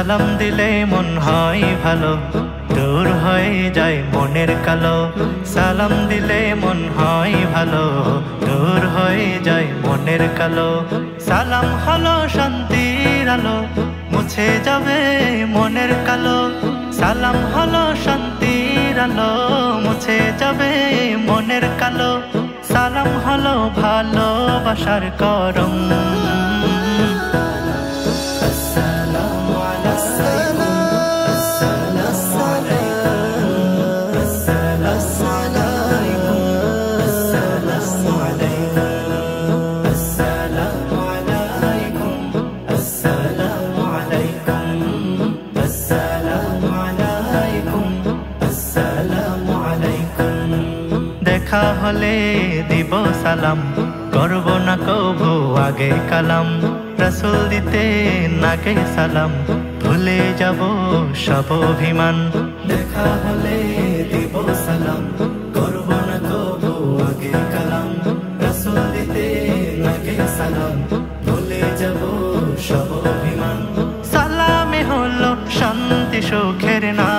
সালাম দিলে মন হয় ভালো, দূর হয়ে যায় মনের কালো। সালাম দিলে মন হয় ভালো, দূর হয়ে যায় মনের কালো। সালাম হলো শান্তির আলো, মুছে যাবে মনের কালো। সালাম হলো শান্তির আলো, মুছে যাবে মনের কালো। সালাম হলো ভালোবাসার করম। দেখা হলে দিব সালাম, করব না কবু আগে কালাম। রাসূল দিতে নাগে সালাম, ভুলে যাব সব অভিমান। দেখা হলে দিব সালাম, করব না কবু আগে কালাম। রাসূল দিতে নাগে সালাম, ভুলে যাব সব অভিমান। সালামে হলো শান্তি সুখের নাম।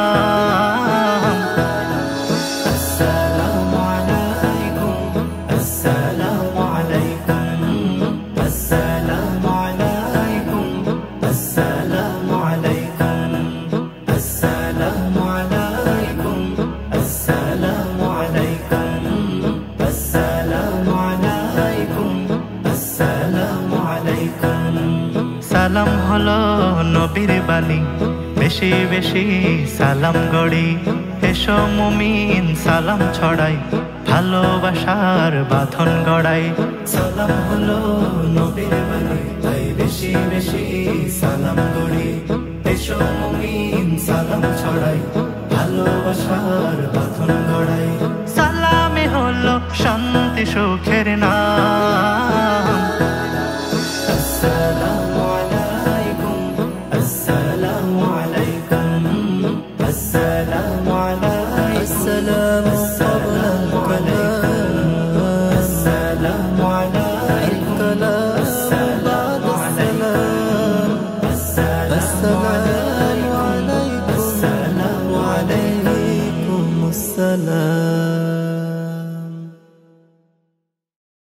সালাম হলো নবীর বাণী, বেশি বেশি সালাম গড়ি। এসো মুমিন সালাম ছড়াই, ভালোবাসার বাঁধন গড়াই। সালাম হলো নবীর বাণী, তাই বেশি বেশি সালাম গড়ি। এসো মুমিন সালাম ছড়াই, ভালোবাসার বাঁধন গড়াই। সালামে হলো শান্তি সুখে